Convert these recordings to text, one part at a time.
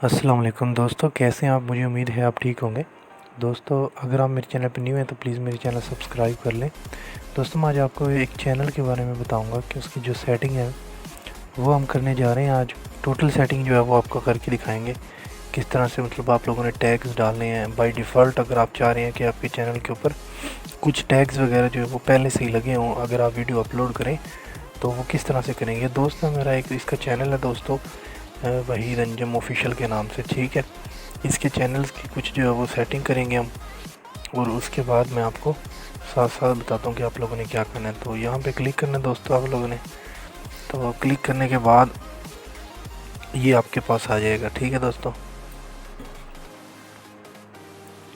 अस्सलाम वालेकुम दोस्तों, कैसे हैं आप। मुझे उम्मीद है आप ठीक होंगे। दोस्तों, अगर आप मेरे चैनल पर न्यू हैं तो प्लीज़ मेरे चैनल सब्सक्राइब कर लें। दोस्तों, मैं आज आपको एक चैनल के बारे में बताऊंगा कि उसकी जो सेटिंग है वो हम करने जा रहे हैं। आज टोटल सेटिंग जो है वो आपको करके दिखाएंगे किस तरह से, मतलब आप लोगों ने टैग्स डालने हैं बाय डिफ़ॉल्ट। अगर आप चाह रहे हैं कि आपके चैनल के ऊपर कुछ टैग्स वगैरह जो है वो पहले से ही लगे हों अगर आप वीडियो अपलोड करें, तो वो किस तरह से करेंगे। दोस्तों, मेरा एक इसका चैनल है दोस्तों, वहीद अंजुम ऑफिशियल के नाम से, ठीक है। इसके चैनल्स की कुछ जो है वो सेटिंग करेंगे हम, और उसके बाद मैं आपको साथ साथ बताता हूँ कि आप लोगों ने क्या करना है। तो यहाँ पे क्लिक करना है दोस्तों आप लोगों ने। तो क्लिक करने के बाद ये आपके पास आ जाएगा, ठीक है दोस्तों।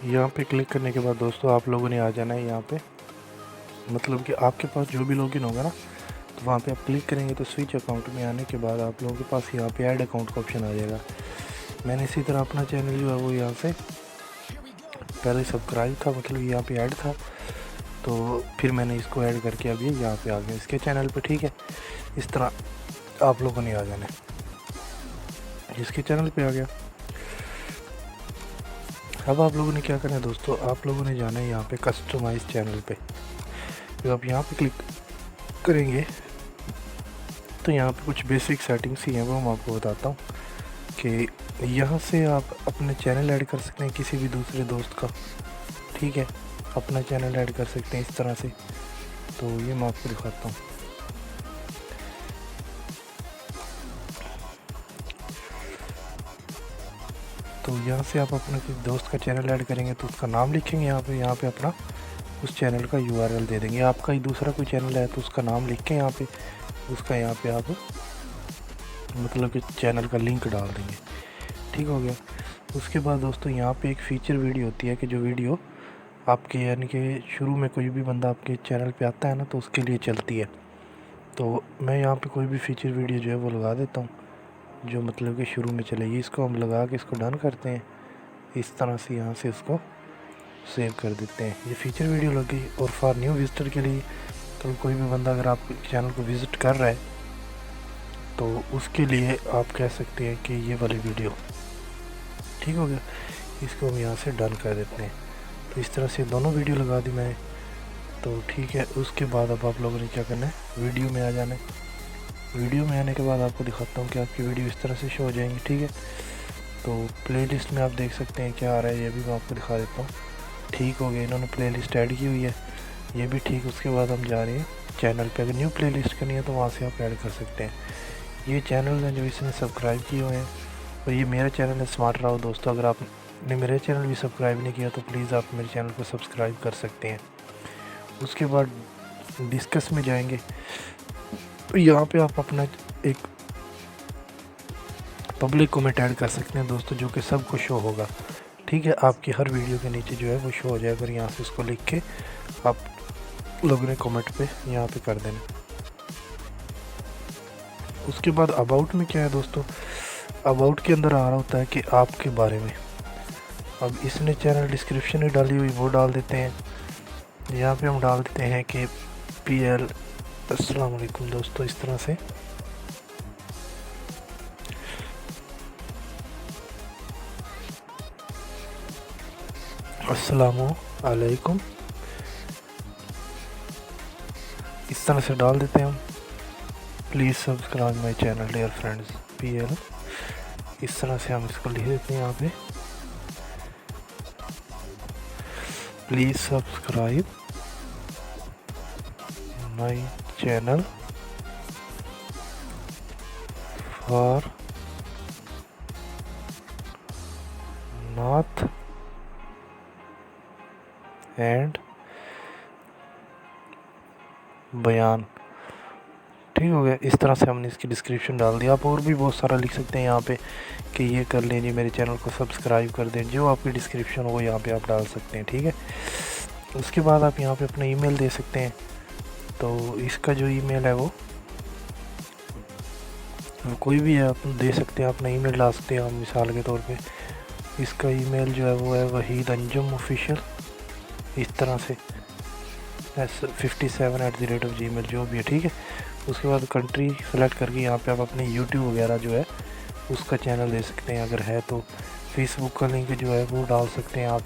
यहाँ पे क्लिक करने के बाद दोस्तों आप लोगों ने आ जाना है यहाँ पे, मतलब कि आपके पास जो भी लॉगिन होगा ना, तो वहाँ पे आप क्लिक करेंगे तो स्विच अकाउंट में आने के बाद आप लोगों के पास यहाँ पे ऐड अकाउंट का ऑप्शन आ जाएगा। मैंने इसी तरह अपना चैनल जो है वो यहाँ से पहले सब्सक्राइब था, मतलब यहाँ पे ऐड था, तो फिर मैंने इसको ऐड करके अभी यहाँ पे आ गया इसके चैनल पे, ठीक है। इस तरह आप लोगों ने आ जाना है, इसके चैनल पे आ गया। अब आप लोगों ने क्या करना है दोस्तों, आप लोगों ने जाना है यहाँ पे कस्टमाइज चैनल पे। जब आप यहाँ पे क्लिक करेंगे तो यहाँ पे कुछ बेसिक सेटिंग्स ही हैं, वो मैं आपको बताता हूँ कि यहाँ से आप अपने चैनल ऐड कर सकते हैं किसी भी दूसरे दोस्त का, ठीक है। अपना चैनल ऐड कर सकते हैं इस तरह से। तो ये मैं आपको दिखाता हूँ। तो यहाँ से आप अपने किसी दोस्त का चैनल ऐड करेंगे तो उसका नाम लिखेंगे यहाँ पे अपना उस चैनल का URL दे देंगे। आपका ही दूसरा कोई चैनल है तो उसका नाम लिख के यहाँ पे उसका यहाँ पे आप मतलब कि चैनल का लिंक डाल देंगे, ठीक हो गया। उसके बाद दोस्तों यहाँ पे एक फ़ीचर वीडियो होती है कि जो वीडियो आपके यानी कि शुरू में कोई भी बंदा आपके चैनल पे आता है ना तो उसके लिए चलती है। तो मैं यहाँ पे कोई भी फ़ीचर वीडियो जो है वो लगा देता हूँ जो मतलब कि शुरू में चलेगी। इसको हम लगा के इसको डन करते हैं, इस तरह से यहाँ से उसको सेव कर देते हैं। ये फ़ीचर वीडियो लग गई। और फॉर न्यू विजिटर के लिए, तो कोई भी बंदा अगर आपके चैनल को विज़िट कर रहा है तो उसके लिए आप कह सकते हैं कि ये वाली वीडियो, ठीक हो गया। इसको हम यहाँ से डन कर देते हैं। तो इस तरह से दोनों वीडियो लगा दी मैंने, तो ठीक है। उसके बाद अब आप लोगों ने क्या करना है, वीडियो में आ जाना है। वीडियो में आने के बाद आपको दिखाता हूँ कि आपकी वीडियो इस तरह से शो हो जाएंगी, ठीक है। तो प्लेलिस्ट में आप देख सकते हैं क्या आ रहा है, ये भी मैं आपको दिखा देता हूँ। ठीक हो गया, इन्होंने प्लेलिस्ट ऐड की हुई है, ये भी ठीक। उसके बाद हम जा रहे हैं चैनल पे। अगर न्यू प्लेलिस्ट करनी है तो वहाँ से आप ऐड कर सकते हैं। ये चैनल हैं जो इसने सब्सक्राइब किए हुए हैं, और ये मेरा चैनल है स्मार्ट राव। दोस्तों, अगर आपने मेरे चैनल भी सब्सक्राइब नहीं किया तो प्लीज़ आप मेरे चैनल को सब्सक्राइब कर सकते हैं। उसके बाद डिस्कस में जाएंगे, तो यहाँ पे आप अपना एक पब्लिक कमेंट ऐड कर सकते हैं दोस्तों, जो कि सबको शो होगा, ठीक है। आपकी हर वीडियो के नीचे जो है वो शो हो जाएगा। अगर यहाँ से इसको लिख के आप लोगों ने कमेंट पे यहाँ पे कर देना। उसके बाद अबाउट में क्या है दोस्तों, अबाउट के अंदर आ रहा होता है कि आपके बारे में। अब इसने चैनल डिस्क्रिप्शन में डाली हुई वो डाल देते हैं। यहाँ पे हम डाल देते हैं कि PL अस्सलाम वालेकुम दोस्तों, इस तरह से। अस्सलामु अलैकुम, इस तरह से डाल देते हैं हम। Please subscribe my channel dear friends PL, इस तरह से हम इसको लिख देते हैं यहाँ पे। Please subscribe my channel for Nath and बयान, ठीक हो गया। इस तरह से हमने इसकी डिस्क्रिप्शन डाल दिया। आप और भी बहुत सारा लिख सकते हैं यहाँ पे कि ये कर लें जी, मेरे चैनल को सब्सक्राइब कर दें। जो आपकी डिस्क्रिप्शन हो यहाँ पे आप डाल सकते हैं, ठीक है। उसके बाद आप यहाँ पे अपना ईमेल दे सकते हैं। तो इसका जो ईमेल है वो कोई भी है, आप दे सकते हैं, अपना ईमेल डाल सकते हैं। हम मिसाल के तौर पे इसका ईमेल जो है वो है वहीद अंजुम ऑफिशियल, इस तरह से 57@gmail जो भी है, ठीक है। उसके बाद कंट्री सेलेक्ट करके यहाँ पे आप अपने यूट्यूब वगैरह जो है उसका चैनल दे सकते हैं, अगर है तो फेसबुक का लिंक जो है वो डाल सकते हैं आप।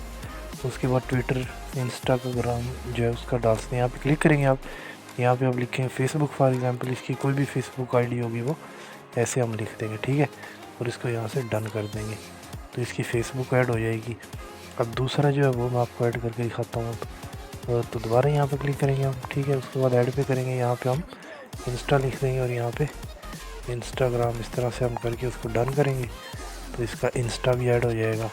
उसके बाद ट्विटर, इंस्टाग्राम जो है उसका डाल सकते हैं। यहाँ पे क्लिक करेंगे आप, यहाँ पे आप लिखेंगे फेसबुक फॉर एग्जांपल, इसकी कोई भी फेसबुक आईडी होगी वो ऐसे हम लिख देंगे, ठीक है। और इसको यहाँ से डन कर देंगे तो इसकी फेसबुक ऐड हो जाएगी। अब दूसरा जो है वो मैं आपको ऐड करके दिखाता हूँ। तो दोबारा यहाँ पे क्लिक करेंगे हम, ठीक है। उसके बाद ऐड पे करेंगे, यहाँ पे हम इंस्टा लिख देंगे और यहाँ पे इंस्टाग्राम इस तरह से हम करके उसको डन करेंगे तो इसका इंस्टा भी ऐड हो जाएगा,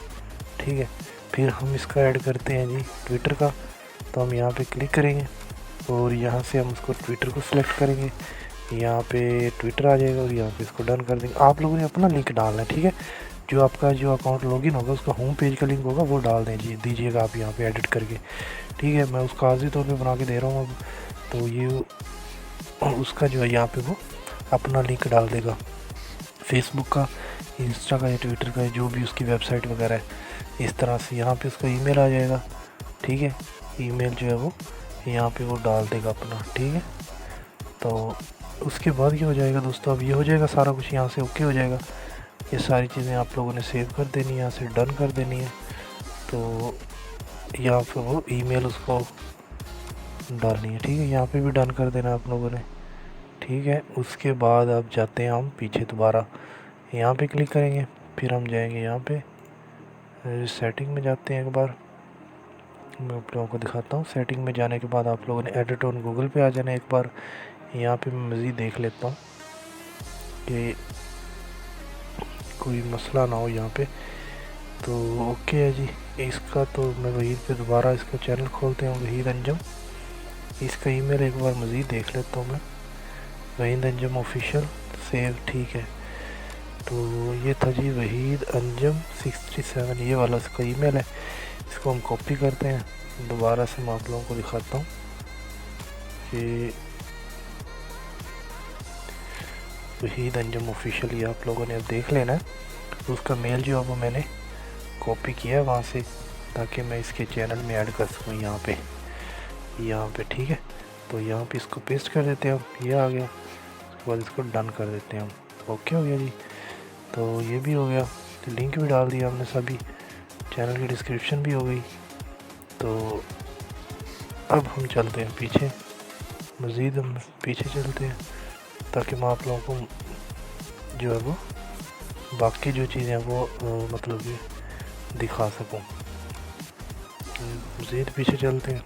ठीक है। फिर हम इसका ऐड करते हैं जी ट्विटर का, तो हम यहाँ पे क्लिक करेंगे और यहाँ से हम उसको ट्विटर को सिलेक्ट करेंगे, यहाँ पे ट्विटर आ जाएगा और यहाँ पे इसको डन कर देंगे। आप लोगों ने अपना लिंक डालना है, ठीक है। जो आपका जो अकाउंट लॉगिन होगा उसका होम पेज का लिंक होगा वो डाल दीजिएगा आप यहाँ पे एडिट करके, ठीक है। मैं उसका आर्जी तौर पे बना के दे रहा हूँ अब। तो ये उसका जो है यहाँ पे वो अपना लिंक डाल देगा फेसबुक का, इंस्टा का या ट्विटर का, जो भी उसकी वेबसाइट वगैरह है। इस तरह से यहाँ पे उसका ईमेल आ जाएगा, ठीक है। ईमेल जो है वो यहाँ पे वो डाल देगा अपना, ठीक है। तो उसके बाद ये हो जाएगा दोस्तों, अब ये हो जाएगा सारा कुछ, यहाँ से ओके हो जाएगा। ये सारी चीज़ें आप लोगों ने सेव कर देनी है, यहाँ से डन कर देनी है। तो यहाँ पे वो ईमेल उसको डालनी है, ठीक है। यहाँ पे भी डन कर देना आप लोगों ने, ठीक है। उसके बाद आप जाते हैं हम पीछे, दोबारा यहाँ पे क्लिक करेंगे, फिर हम जाएंगे यहाँ पे सेटिंग में जाते हैं। एक बार मैं आप लोगों को दिखाता हूँ। सेटिंग में जाने के बाद आप लोगों ने एडिट ऑन गूगल पे आ जाना है। एक बार यहाँ पे मैं मज़ीद देख लेता हूँ कि कोई मसला ना हो यहाँ पे। तो ओके है जी इसका। तो मैं वहीद पे दोबारा इसका चैनल खोलते हैं, वहीद अंजम। इसका ईमेल एक बार मज़ीद देख लेता हूँ मैं, वहीद अंजम ऑफिशियल, सेव, ठीक है। तो ये था जी वहीद अंजम 67, ये वाला इसका ईमेल है। इसको हम कॉपी करते हैं, दोबारा से मैं आप लोगों को दिखाता हूँ कि वहीद अंजम ऑफिशियल ये आप लोगों ने अब देख लेना है। उसका मेल जो है वो मैंने कॉपी किया है वहाँ से, ताकि मैं इसके चैनल में ऐड कर सकूँ यहाँ पे, ठीक है। तो यहाँ पे इसको पेस्ट कर देते हैं हम, ये आ गया। उसके बाद इसको डन कर देते हैं हम, ओके हो गया जी। तो ये भी हो गया, तो लिंक भी डाल दिया हमने सभी, चैनल की डिस्क्रिप्शन भी हो गई। तो अब हम चलते हैं पीछे, मज़ीद हम पीछे चलते हैं ताकि मैं आप लोगों को जो है वो बाकी जो चीज़ें हैं वो मतलब कि दिखा सकूं। मज़ीद पीछे चलते हैं,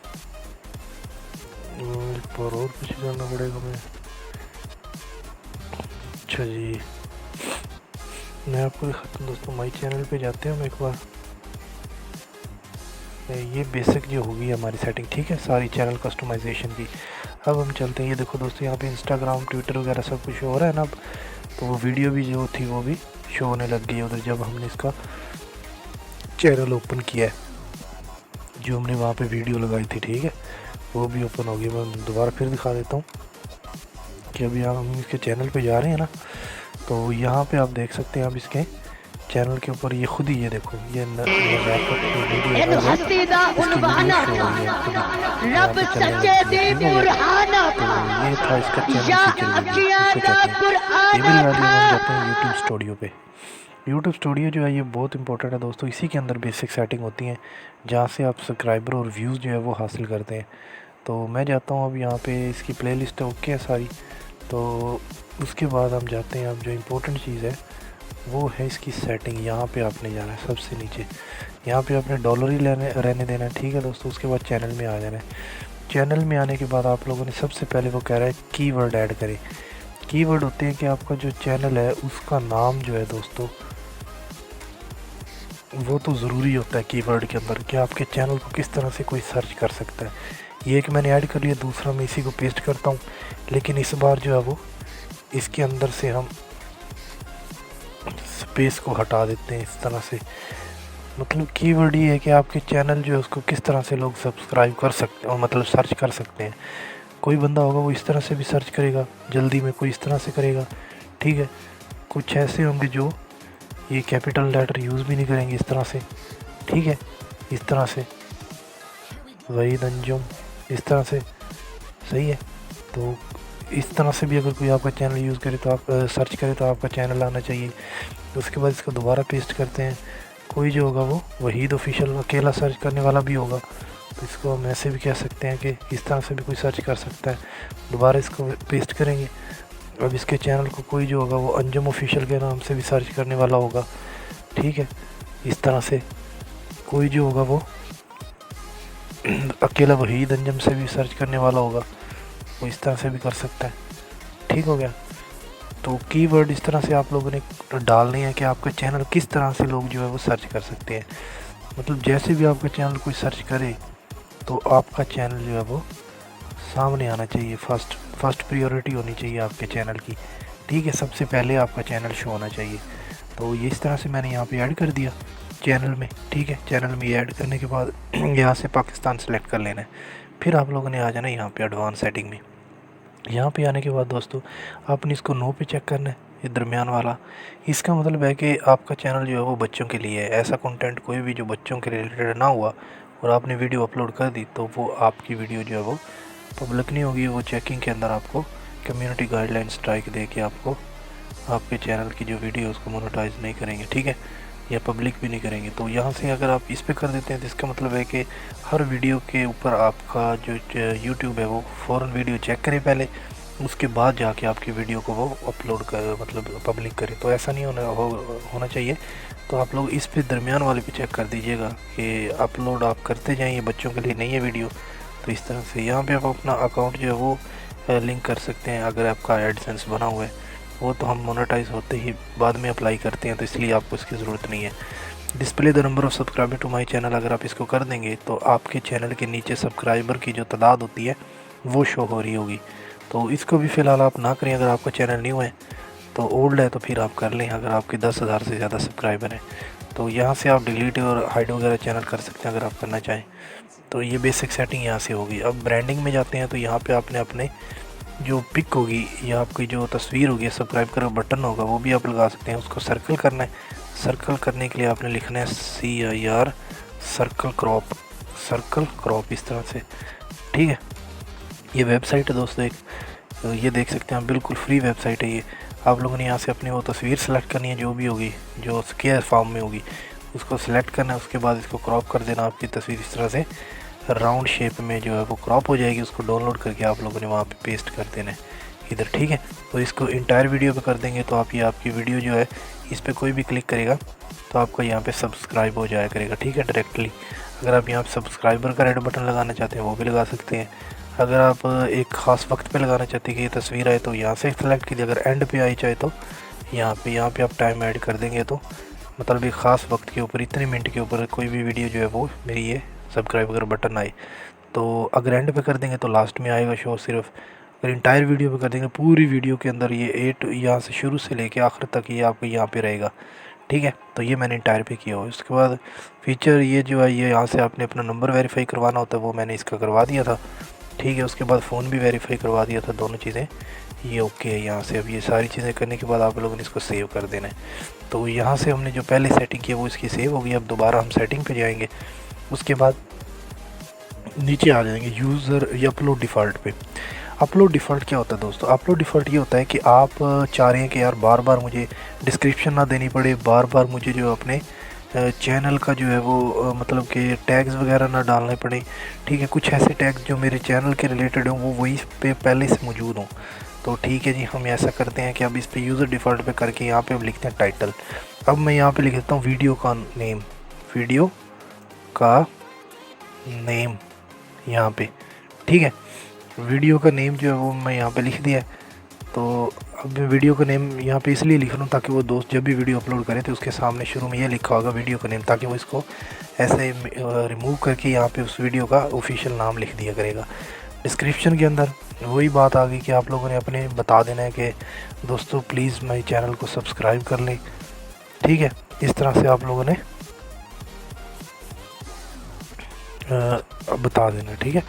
एक बार और पीछे जाना पड़ेगा मैं। अच्छा जी, मैं आपको दिखाता हूँ दोस्तों, माई चैनल पे जाते हैं हम एक बार। ये बेसिक जो होगी हमारी सेटिंग, ठीक है, सारी चैनल कस्टमाइजेशन की। अब हम चलते हैं, ये देखो दोस्तों यहाँ पे इंस्टाग्राम, ट्विटर वगैरह सब कुछ हो रहा है ना अब। तो वो वीडियो भी जो थी वो भी शो होने लग गई है उधर, जब हमने इसका चैनल ओपन किया है, जो हमने वहाँ पे वीडियो लगाई थी, ठीक है, वो भी ओपन हो गई। मैं दोबारा फिर दिखा देता हूँ कि अभी हम इसके चैनल पे जा रहे हैं ना। तो यहाँ पे आप देख सकते हैं, आप इसके चैनल के ऊपर ये खुद ही, ये देखो ये ये था इसका चैनल यूट्यूब स्टूडियो पे। यूट्यूब स्टूडियो जो है ये बहुत इंपॉर्टेंट है दोस्तों, इसी के अंदर बेसिक सेटिंग होती हैं जहाँ से आप सब्सक्राइबर और व्यूज़ जो है वो हासिल करते हैं। तो मैं जाता हूँ अब यहाँ पे, इसकी प्लेलिस्ट ओके है सारी। तो उसके बाद हम जाते हैं, अब जो इम्पोर्टेंट चीज़ है वो है इसकी सेटिंग। यहाँ पे आपने जाना है सबसे नीचे, यहाँ पे आपने डॉलर ही रहने देना है, ठीक है दोस्तों। उसके बाद चैनल में आ जाना है। चैनल में आने के बाद आप लोगों ने सबसे पहले वो कह रहा है कीवर्ड ऐड करें। कीवर्ड होते हैं कि आपका जो चैनल है उसका नाम जो है दोस्तों, वो तो ज़रूरी होता है कीवर्ड के अंदर कि आपके चैनल को किस तरह से कोई सर्च कर सकता है। ये एक मैंने ऐड कर लिया, दूसरा मैं इसी को पेस्ट करता हूँ। लेकिन इस बार जो है वो इसके अंदर से हम स्पेस को हटा देते हैं इस तरह से। मतलब कीवर्ड ये है कि आपके चैनल जो है उसको किस तरह से लोग सब्सक्राइब कर सकते हैं और मतलब सर्च कर सकते हैं। कोई बंदा होगा वो इस तरह से भी सर्च करेगा जल्दी में, कोई इस तरह से करेगा, ठीक है। कुछ ऐसे होंगे जो ये कैपिटल लेटर यूज़ भी नहीं करेंगे इस तरह से, ठीक है, इस तरह से वहीद अंजुम इस तरह से, सही है। तो इस तरह से भी अगर कोई आपका चैनल यूज़ करे तो आप सर्च करे तो आपका चैनल आना चाहिए। उसके बाद इसको दोबारा पेस्ट करते हैं, कोई जो होगा वो वहीद ऑफिशियल अकेला सर्च करने वाला भी होगा, तो इसको हम ऐसे भी कह सकते हैं कि इस तरह से भी कोई सर्च कर सकता है। दोबारा इसको पेस्ट करेंगे। अब इसके चैनल को कोई जो होगा वो अंजुम ऑफिशियल के नाम से भी सर्च करने वाला होगा, ठीक है। इस तरह से कोई जो होगा वो अकेला वहीद अंजुम से भी सर्च करने वाला होगा, वो इस तरह से भी कर सकता है, ठीक हो गया। तो कीवर्ड इस तरह से आप लोगों ने डालने हैं कि आपका चैनल किस तरह से लोग जो है वो सर्च कर सकते हैं। मतलब जैसे भी आपका चैनल कोई सर्च करे तो आपका चैनल जो है वो सामने आना चाहिए, फर्स्ट प्रायोरिटी होनी चाहिए आपके चैनल की, ठीक है। सबसे पहले आपका चैनल शो होना चाहिए। तो ये इस तरह से मैंने यहाँ पे ऐड कर दिया चैनल में, ठीक है। चैनल में ऐड करने के बाद यहाँ से पाकिस्तान सेलेक्ट कर लेना है। फिर आप लोगों ने आ जाना यहाँ पे एडवांस सेटिंग में। यहाँ पे आने के बाद दोस्तों आपने इसको नो पे चेक करना है, ये दरमियान वाला। इसका मतलब है कि आपका चैनल जो है वो बच्चों के लिए है। ऐसा कंटेंट कोई भी जो बच्चों के रिलेटेड ना हुआ और आपने वीडियो अपलोड कर दी तो वो आपकी वीडियो जो है वो पब्लिक नहीं होगी, वो चेकिंग के अंदर आपको कम्युनिटी गाइडलाइन स्ट्राइक दे के आपको आपके चैनल की जो वीडियो उसको मोनेटाइज नहीं करेंगे, ठीक है, या पब्लिक भी नहीं करेंगे। तो यहाँ से अगर आप इस पे कर देते हैं तो इसका मतलब है कि हर वीडियो के ऊपर आपका जो यूट्यूब है वो फ़ौरन वीडियो चेक करे पहले, उसके बाद जाके आपकी वीडियो को वो अपलोड कर मतलब पब्लिक करे। तो ऐसा नहीं होना चाहिए। तो आप लोग इस पे दरमियान वाले पे चेक कर दीजिएगा कि अपलोड आप करते जाएँ, बच्चों के लिए नहीं है वीडियो। तो इस तरह से यहाँ पे आप अपना अकाउंट जो है वो लिंक कर सकते हैं। अगर आपका एडसेंस बना हुआ है, वो तो हम मोनेटाइज होते ही बाद में अप्लाई करते हैं, तो इसलिए आपको इसकी ज़रूरत नहीं है। Display the number of subscriber to my channel, अगर आप इसको कर देंगे तो आपके चैनल के नीचे सब्सक्राइबर की जो तादाद होती है वो शो हो रही होगी। तो इसको भी फ़िलहाल आप ना करें। अगर आपका चैनल न्यू है तो ओल्ड है तो फिर आप कर लें, अगर आपके 10,000 से ज़्यादा सब्सक्राइबर हैं। तो यहाँ से आप डिलीट और हाइड वगैरह चैनल कर सकते हैं अगर आप करना चाहें। तो ये बेसिक सेटिंग यहाँ से होगी। अब ब्रांडिंग में जाते हैं तो यहाँ पे आपने अपने जो पिक होगी या आपकी जो तस्वीर होगी, सब्सक्राइब करो बटन होगा, वो भी आप लगा सकते हैं। उसको सर्कल करना है। सर्कल करने के लिए आपने लिखना है CIR सर्कल क्रॉप इस तरह से, ठीक है। ये वेबसाइट है दोस्तों एक, ये देख सकते हैं आप, बिल्कुल फ्री वेबसाइट है ये। आप लोगों ने यहाँ से अपनी वो तस्वीर सेलेक्ट करनी है जो भी होगी, जो स्क्वायर फॉर्म में होगी, उसको सेलेक्ट करना है। उसके बाद इसको क्रॉप कर देना। आपकी तस्वीर इस तरह से राउंड शेप में जो है वो क्रॉप हो जाएगी। उसको डाउनलोड करके आप लोगों ने वहाँ पे पेस्ट कर देना है इधर, ठीक है। तो इसको इंटायर वीडियो पे कर देंगे तो आप ये आपकी वीडियो जो है इस पर कोई भी क्लिक करेगा तो आपका यहाँ पे सब्सक्राइब हो जाया करेगा, ठीक है, डायरेक्टली। अगर आप यहाँ पे सब्सक्राइबर का रेड बटन लगाना चाहते हैं वो भी लगा सकते हैं। अगर आप एक ख़ास वक्त पे लगाना चाहते हैं कि ये तस्वीर आए तो यहाँ से सेलेक्ट कीजिए। अगर एंड पे आई चाहे तो यहाँ पे आप टाइम ऐड कर देंगे, तो मतलब एक ख़ास वक्त के ऊपर इतने मिनट के ऊपर कोई भी वीडियो जो है वो मेरी ये सब्सक्राइब अगर बटन आए। तो अगर एंड पे कर देंगे तो लास्ट में आएगा शो सिर्फ। अगर इंटायर वीडियो पे कर देंगे पूरी वीडियो के अंदर ये यहाँ से शुरू से लेके आखिर तक ये आपको यहाँ पे रहेगा, ठीक है। तो ये मैंने इंटायर पे किया हो। उसके बाद फीचर ये जो है ये यहाँ से आपने अपना नंबर वेरीफाई करवाना होता है, वो मैंने इसका करवा दिया था, ठीक है। उसके बाद फ़ोन भी वेरीफाई करवा दिया था, दोनों चीज़ें ये ओके है यहाँ से। अब ये सारी चीज़ें करने के बाद आप लोगों ने इसको सेव कर देना है। तो यहाँ से हमने जो पहले सेटिंग की वो इसकी सेव होगी। अब दोबारा हम सेटिंग पे जाएंगे। उसके बाद नीचे आ जाएंगे यूज़र या अपलोड डिफ़ॉल्ट पे। अपलोड डिफ़ॉल्ट क्या होता है दोस्तों? अपलोड डिफ़ॉल्ट ये होता है कि आप चाह रहे हैं कि यार बार बार मुझे डिस्क्रिप्शन ना देनी पड़े, बार बार मुझे जो अपने चैनल का जो है वो मतलब कि टैग्स वगैरह ना डालने पड़े, ठीक है। कुछ ऐसे टैग्स जो मेरे चैनल के रिलेटेड हों वो वही पे पहले से मौजूद हों। तो ठीक है जी, हम ऐसा करते हैं कि अब इस पे यूज़र डिफ़ॉल्ट पे करके यहाँ पे हम लिखते हैं टाइटल। अब मैं यहाँ पे लिख देता हूँ वीडियो का नेम यहाँ पे, ठीक है। वीडियो का नेम जो है वो मैं यहाँ पे लिख दिया है। तो अब मैं वीडियो का नेम यहाँ पे इसलिए लिख रहा हूँ ताकि वो दोस्त जब भी वीडियो अपलोड करें तो उसके सामने शुरू में ये लिखा होगा वीडियो का नेम, ताकि वो इसको ऐसे रिमूव करके यहाँ पे उस वीडियो का ऑफिशियल नाम लिख दिया करेगा। डिस्क्रिप्शन के अंदर वही बात आ गई कि आप लोगों ने अपने बता देना है कि दोस्तों प्लीज़ मेरे चैनल को सब्सक्राइब कर लें, ठीक है। इस तरह से आप लोगों ने बता देना, ठीक है।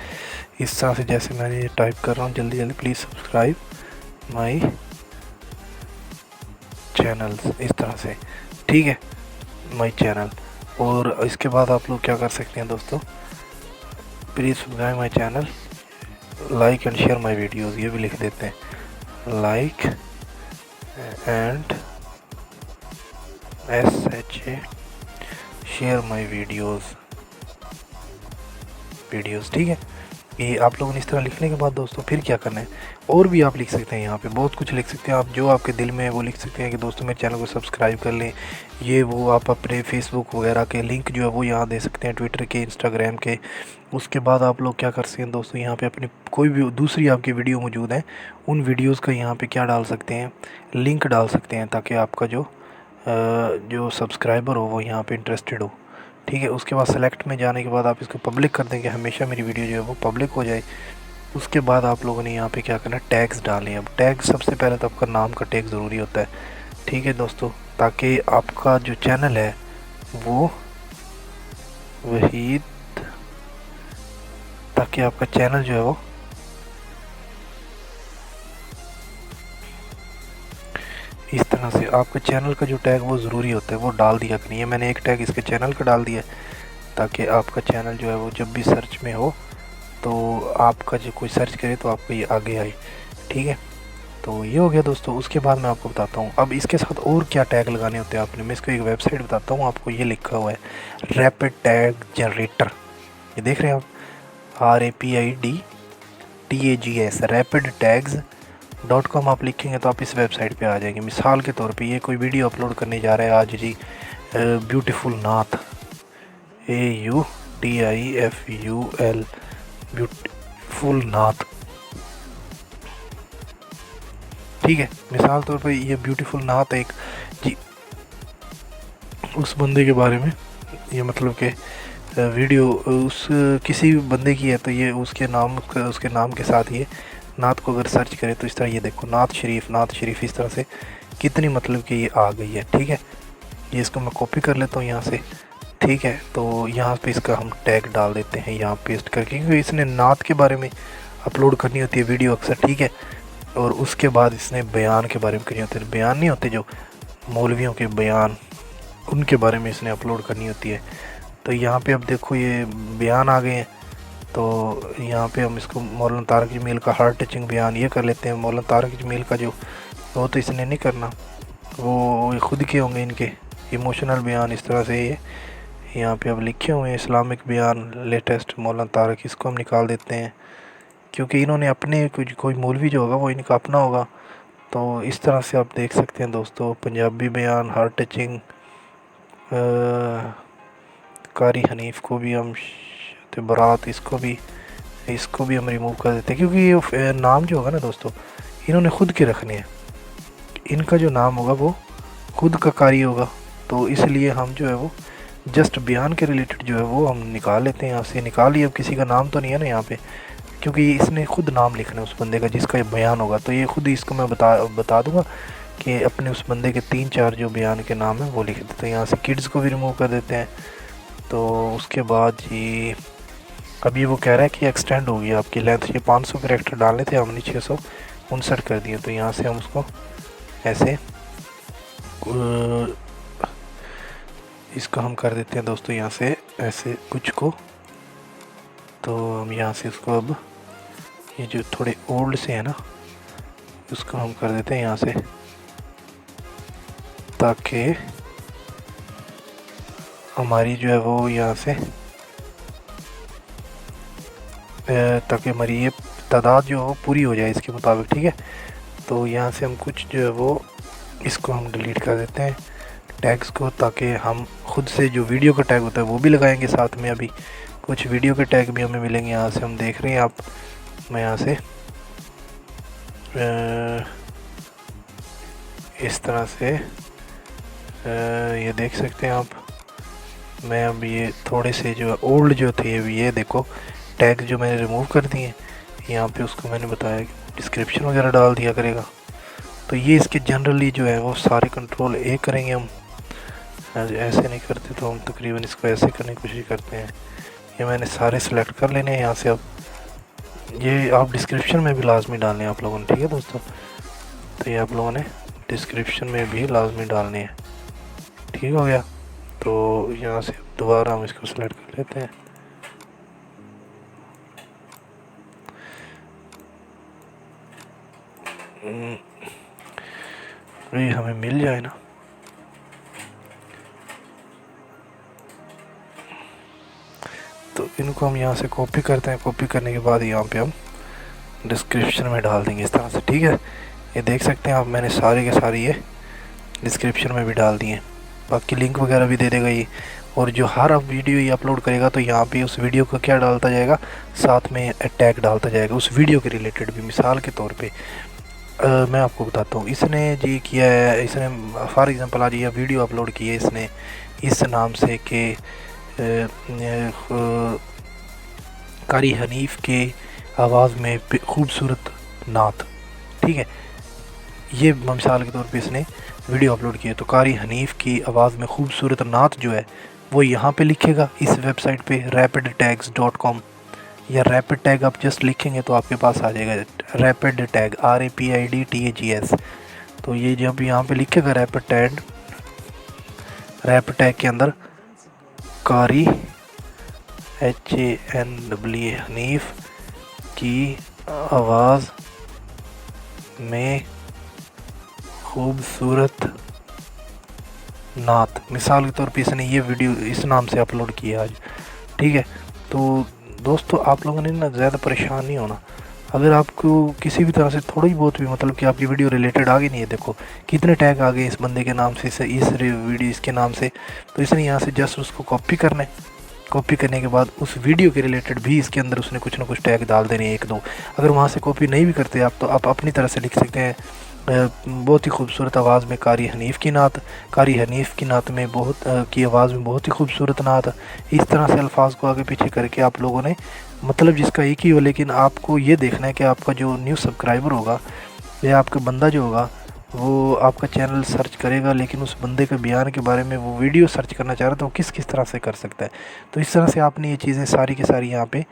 इस तरह से जैसे मैं ये टाइप कर रहा हूँ, जल्दी जल्दी प्लीज़ सब्सक्राइब माय चैनल, इस तरह से, ठीक है, माय चैनल। और इसके बाद आप लोग क्या कर सकते हैं दोस्तों, please subscribe my channel like and share my videos, ये भी लिख देते हैं, like and SHA share my videos, ठीक है। ये आप लोगों ने इस तरह लिखने के बाद दोस्तों फिर क्या करना है, और भी आप लिख सकते हैं, यहाँ पे बहुत कुछ लिख सकते हैं आप, जो आपके दिल में है वो लिख सकते हैं कि दोस्तों मेरे चैनल को सब्सक्राइब कर लें, ये वो। आप अपने फेसबुक वगैरह के लिंक जो है वो यहाँ दे सकते हैं, ट्विटर के, इंस्टाग्राम के। उसके बाद आप लोग क्या कर सकते हैं दोस्तों, यहाँ पे अपनी कोई भी दूसरी आपकी वीडियो मौजूद है, उन वीडियोज़ का यहाँ पर क्या डाल सकते हैं, लिंक डाल सकते हैं, ताकि आपका जो सब्सक्राइबर हो वो यहाँ पर इंटरेस्टेड हो, ठीक है। उसके बाद सेलेक्ट में जाने के बाद आप इसको पब्लिक कर देंगे, हमेशा मेरी वीडियो जो है वो पब्लिक हो जाए। उसके बाद आप लोगों ने यहाँ पे क्या करना है, टैग्स डालने। अब टैग सबसे पहले तो आपका नाम का टैग ज़रूरी होता है, ठीक है दोस्तों, ताकि आपका जो चैनल है वो वहीद, ताकि आपका चैनल जो है वो इस तरह से, आपके चैनल का जो टैग वो ज़रूरी होता है वो डाल दिया कि नहीं है। मैंने एक टैग इसके चैनल का डाल दिया है, ताकि आपका चैनल जो है वो जब भी सर्च में हो तो आपका जो कोई सर्च करे तो आपको ये आगे आए, ठीक है। तो ये हो गया दोस्तों। उसके बाद मैं आपको बताता हूँ अब इसके साथ और क्या टैग लगाने होते हैं आपने। मैं इसको एक वेबसाइट बताता हूँ आपको, ये लिखा हुआ है रैपिड टैग जनरेटर, ये देख रहे हैं आप, RAPIDTAGS rapidtags.com। आप लिखेंगे तो आप इस वेबसाइट पे आ जाएंगे। मिसाल के तौर पे ये कोई वीडियो अपलोड करने जा रहा है आज जी, ब्यूटीफुल नाथ, AUTIFUL, ब्यूटीफुल नाथ, ठीक है। मिसाल तौर पे ये ब्यूटीफुल नाथ एक जी उस बंदे के बारे में, ये मतलब कि वीडियो उस किसी बंदे की है, तो ये उसके नाम के साथ ये नात को अगर सर्च करें तो इस तरह ये देखो, नात शरीफ इस तरह से कितनी मतलब कि ये आ गई है, ठीक है। ये इसको मैं कॉपी कर लेता हूँ यहाँ से, ठीक है। तो यहाँ पे इसका हम टैग डाल देते हैं यहाँ पेस्ट करके, क्योंकि इसने नात के बारे में अपलोड करनी होती है वीडियो अक्सर, ठीक है। और उसके बाद इसने बयान के बारे में करनी होती है, बयान नहीं होते जो मौलवियों के बयान, उनके बारे में इसने अपलोड करनी होती है। तो यहाँ पे अब देखो ये बयान आ गए हैं, तो यहाँ पे हम इसको मौलाना तारिक जमील का हार्ट टचिंग बयान ये कर लेते हैं। मौलाना तारिक जमील का जो वो तो इसने नहीं करना, वो खुद के होंगे इनके इमोशनल बयान, इस तरह से ये यहाँ पे अब लिखे हुए हैं इस्लामिक बयान लेटेस्ट मौलाना तारिक, इसको हम निकाल देते हैं, क्योंकि इन्होंने अपने कुछ कोई मौलवी जो होगा वो इनका अपना होगा। तो इस तरह से आप देख सकते हैं दोस्तों, पंजाबी बयान, हार्ट टचिंग, कारी हनीफ को भी हम, बरात, इसको भी हम रिमूव कर देते हैं, क्योंकि ये नाम जो होगा ना दोस्तों इन्होंने खुद के रखने हैं, इनका जो नाम होगा वो खुद का कारी होगा। तो इसलिए हम जो है वो जस्ट बयान के रिलेटेड जो है वो हम निकाल लेते हैं, यहाँ से निकाल लिया। अब किसी का नाम तो नहीं है ना यहाँ पे, क्योंकि इसने खुद नाम लिखना है उस बंदे का जिसका ये बयान होगा। तो ये खुद इसको मैं बता दूंगा कि अपने उस बंदे के 3-4 जो बयान के नाम है वो लिख देते हैं। तो यहाँ से किड्स को भी रिमूव कर देते हैं। तो उसके बाद जी अभी वो कह रहा है कि एक्सटेंड होगी आपकी लेंथ, ये 500 कैरेक्टर डालने थे, हमने 659 कर दिए। तो यहाँ से हम उसको ऐसे इसको हम कर देते हैं दोस्तों, यहाँ से ऐसे कुछ को। तो हम यहाँ से उसको अब ये जो थोड़े ओल्ड से है ना उसको हम कर देते हैं यहाँ से, ताकि हमारी जो है वो यहाँ से ताकि हमारी ये तादाद जो हो पूरी हो जाए इसके मुताबिक, ठीक है। तो यहाँ से हम कुछ जो है वो इसको हम डिलीट कर देते हैं टैग्स को, ताकि हम खुद से जो वीडियो का टैग होता है वो भी लगाएंगे साथ में। अभी कुछ वीडियो के टैग भी हमें मिलेंगे, यहाँ से हम देख रहे हैं आप, मैं यहाँ से इस तरह से ये देख सकते हैं आप। मैं अब ये थोड़े से जो ओल्ड जो थे ये देखो टैग जो मैंने रिमूव कर दिए, यहाँ पे उसको मैंने बताया कि डिस्क्रिप्शन वगैरह डाल दिया करेगा। तो ये इसके जनरली जो है वो सारे कंट्रोल ए करेंगे हम, ऐसे नहीं करते तो हम तकरीबन इसको ऐसे करने की कोशिश करते हैं। ये मैंने सारे सेलेक्ट कर लेने हैं यहाँ से। अब ये आप डिस्क्रिप्शन में भी लाजमी डालने हैं आप लोगों ने, ठीक है दोस्तों। तो ये आप लोगों ने डिस्क्रिप्शन में भी लाजमी डालने हैं, ठीक हो गया। तो यहाँ से दोबारा हम इसको सेलेक्ट कर लेते हैं। ये हमें मिल जाए ना। तो इनको हम यहाँ से कॉपी करते हैं। कॉपी करने के बाद यहाँ पे हम डिस्क्रिप्शन में डाल देंगे इस तरह से, ठीक है। ये देख सकते हैं आप, मैंने सारे के सारे ये डिस्क्रिप्शन में भी डाल दिए। बाकी लिंक वगैरह भी दे देगा ये। और जो हर अब वीडियो ये अपलोड करेगा तो यहाँ पे उस वीडियो को क्या डालता जाएगा, साथ में टैग डालता जाएगा उस वीडियो के रिलेटेड भी। मिसाल के तौर पे मैं आपको बताता हूँ, इसने जी किया है, इसने फॉर एग्ज़ाम्पल आज ये वीडियो अपलोड की है इसने इस नाम से कि कारी हनीफ के आवाज़ में खूबसूरत नात, ठीक है। ये मिसाल के तौर पे इसने वीडियो अपलोड की है, तो कारी हनीफ की आवाज़ में खूबसूरत नात जो है वो यहाँ पे लिखेगा इस वेबसाइट पे rapidtags.com, या रैपिड टैग आप जस्ट लिखेंगे तो आपके पास आ जाएगा रैपिड टैग RAPIDTAGS। तो ये जब यहाँ पे लिखेगा रैपिड टैग के अंदर कारी HANWA हनीफ की आवाज़ में खूबसूरत नात, मिसाल के तौर पे इसने ये वीडियो इस नाम से अपलोड किया आज, ठीक है। तो दोस्तों आप लोगों ने ना ज़्यादा परेशान नहीं होना। अगर आपको किसी भी तरह से थोड़ी बहुत भी मतलब कि आपकी वीडियो रिलेटेड आ गई नहीं है, देखो कितने टैग आ गए इस बंदे के नाम से, इस वीडियो इसके नाम से, तो इसने यहाँ से जस्ट उसको कॉपी करना है। कॉपी करने के बाद उस वीडियो के रिलेटेड भी इसके अंदर उसने कुछ ना कुछ टैग डाल देने हैं, 1-2। अगर वहाँ से कॉपी नहीं भी करते आप तो आप अपनी तरह से लिख सकते हैं बहुत ही खूबसूरत आवाज़ में कारी हनीफ की नात, कारी हनीफ की नात में की आवाज़ में बहुत ही खूबसूरत नात। इस तरह से अल्फाज को आगे पीछे करके आप लोगों ने मतलब जिसका एक ही हो, लेकिन आपको ये देखना है कि आपका जो न्यू सब्सक्राइबर होगा या आपका बंदा जो होगा वो आपका चैनल सर्च करेगा, लेकिन उस बंदे के बयान के बारे में वो वीडियो सर्च करना चाह रहा है तो किस किस तरह से कर सकता है। तो इस तरह से आपने ये चीज़ें सारी की सारी यहाँ पे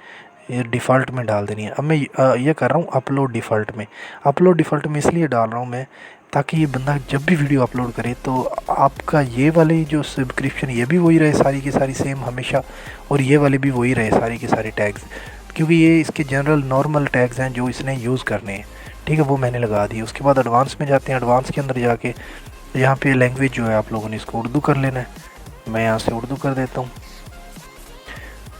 ये डिफ़ॉल्ट में डाल देनी है। अब मैं ये कर रहा हूँ अपलोड डिफ़ॉल्ट में। अपलोड डिफ़ॉल्ट में इसलिए डाल रहा हूँ मैं ताकि ये बंदा जब भी वीडियो अपलोड करे तो आपका ये वाले जो सब्सक्रिप्शन ये भी वही रहे सारी की सारी सेम हमेशा, और ये वाले भी वही रहे सारी की सारी टैग्स, क्योंकि ये इसके जनरल नॉर्मल टैग्स हैं जो इसने यूज़ करने हैं, ठीक है। वो मैंने लगा दिए। उसके बाद एडवांस में जाते हैं। एडवांस के अंदर जाके यहाँ पे लैंग्वेज जो है आप लोगों ने इसको उर्दू कर लेना है। मैं यहाँ से उर्दू कर देता हूँ।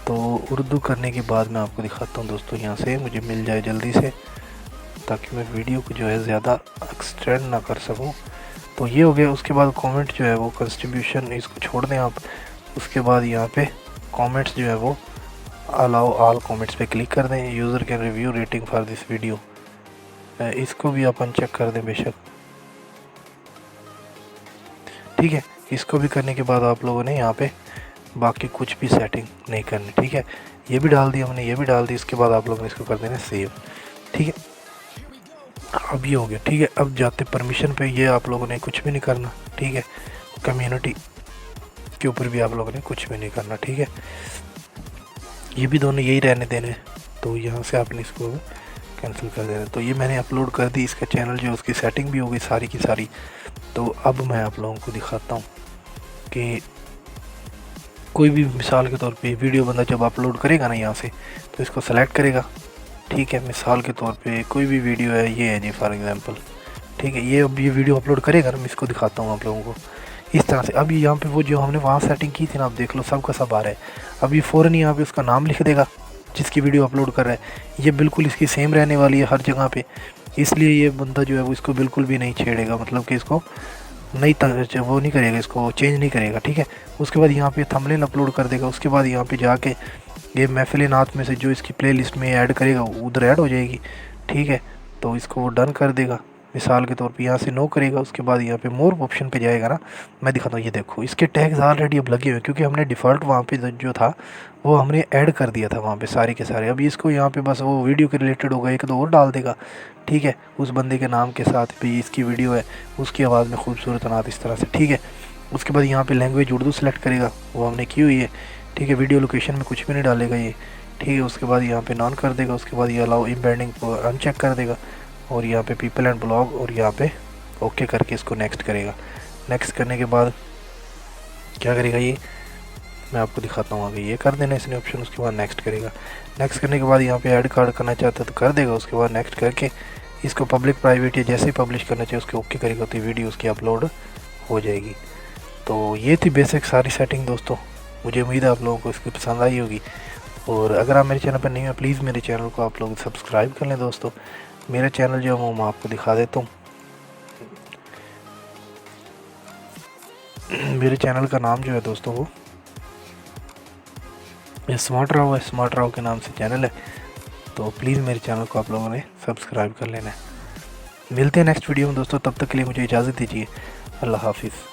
तो उर्दू करने के बाद मैं आपको दिखाता हूँ दोस्तों, यहाँ से मुझे मिल जाए जल्दी से ताकि मैं वीडियो को जो है ज़्यादा एक्सटेंड ना कर सकूँ। तो ये हो गया। उसके बाद कमेंट जो है वो कंट्रीब्यूशन इसको छोड़ दें आप। उसके बाद यहाँ पे कमेंट्स जो है वो अलाउ ऑल कमेंट्स पे क्लिक कर दें। User can review rating for this video, इसको भी आप अनचेक कर दें बेशक, ठीक है। इसको भी करने के बाद आप लोगों ने यहाँ पे बाकी कुछ भी सेटिंग नहीं करनी, ठीक है। ये भी डाल दिया हमने, ये भी डाल दी। इसके बाद आप लोगों ने इसको कर देना सेव, ठीक है। अब ये हो गया, ठीक है। अब जाते परमिशन पे, ये आप लोगों ने कुछ भी नहीं करना, ठीक है। कम्युनिटी के ऊपर भी आप लोगों ने कुछ भी नहीं करना, ठीक है। ये भी दोनों यही रहने देने। तो यहाँ से आपने इसको कैंसिल कर देना। तो ये मैंने अपलोड कर दी, इसका चैनल जो उसकी सेटिंग भी हो गई सारी की सारी। तो अब मैं आप लोगों को दिखाता हूँ कि कोई भी मिसाल के तौर पे वीडियो बंदा जब अपलोड करेगा ना यहाँ से, तो इसको सेलेक्ट करेगा, ठीक है। मिसाल के तौर पे कोई भी वीडियो है, ये है जी फॉर एग्जांपल, ठीक है। ये अब ये वीडियो अपलोड करेगा ना, मैं इसको दिखाता हूँ आप लोगों को इस तरह से। अभी यहाँ पे वो जो हमने वहाँ सेटिंग की थी ना, आप देख लो सब का सब आ रहा है। अब ये फ़ौरन यहाँ पे उसका नाम लिख देगा जिसकी वीडियो अपलोड कर रहा है। ये बिल्कुल इसकी सेम रहने वाली है हर जगह पे, इसलिए ये बंदा जो है वो इसको बिल्कुल भी नहीं छेड़ेगा, मतलब कि इसको नहीं वो नहीं करेगा, इसको चेंज नहीं करेगा, ठीक है। उसके बाद यहाँ पे थंबनेल अपलोड कर देगा। उसके बाद यहाँ पे जाके ये महफिल नात में से जो इसकी प्लेलिस्ट में ऐड करेगा उधर ऐड हो जाएगी, ठीक है। तो इसको वो डन कर देगा। मिसाल के तौर पे यहाँ से नो करेगा। उसके बाद यहाँ पे मोर ऑप्शन पे जाएगा ना, मैं दिखाता हूँ। ये देखो इसके टैग्स ऑलरेडी अब लगे हुए हैं, क्योंकि हमने डिफ़ॉल्ट वहाँ पे जो था वो हमने ऐड कर दिया था वहाँ पे सारे के सारे। अभी इसको यहाँ पे बस वो वीडियो के रिलेटेड होगा, 1-2 और डाल देगा, ठीक है। उस बंदे के नाम के साथ भी इसकी वीडियो है, उसकी आवाज़ में खूबसूरत नात इस तरह से, ठीक है। उसके बाद यहाँ पे लैंग्वेज उर्दू सेलेक्ट करेगा, वो हमने की हुई है, ठीक है। वीडियो लोकेशन में कुछ भी नहीं डालेगा ये, ठीक है। उसके बाद यहाँ पे नॉन कर देगा। उसके बाद ये अलाउ एम्बेडिंग को अनचेक कर देगा, और यहाँ पे पीपल एंड ब्लॉग, और यहाँ पे ओके करके इसको नेक्स्ट करेगा। नेक्स्ट करने के बाद क्या करेगा ये मैं आपको दिखाता हूँ आगे। ये कर देना इसने ऑप्शन। उसके बाद नेक्स्ट करेगा। नेक्स्ट करने के बाद यहाँ पे ऐड कार्ड करना चाहता है तो कर देगा। उसके बाद नेक्स्ट करके इसको पब्लिक प्राइवेट या जैसे ही पब्लिश करना चाहिए उसके ओके करेगा तो वीडियो उसकी अपलोड हो जाएगी। तो ये थी बेसिक सारी सेटिंग दोस्तों। मुझे उम्मीद है आप लोगों को इसकी पसंद आई होगी। और अगर आप मेरे चैनल पर नहीं हैं प्लीज़ मेरे चैनल को आप लोग सब्सक्राइब कर लें दोस्तों। मेरा चैनल जो है वो मैं आपको दिखा देता हूँ। मेरे चैनल का नाम जो है दोस्तों वो स्मार्ट राव के नाम से चैनल है। तो प्लीज़ मेरे चैनल को आप लोगों ने सब्सक्राइब कर लेना है। मिलते हैं नेक्स्ट वीडियो में दोस्तों, तब तक के लिए मुझे इजाज़त दीजिए। अल्लाह हाफिज़।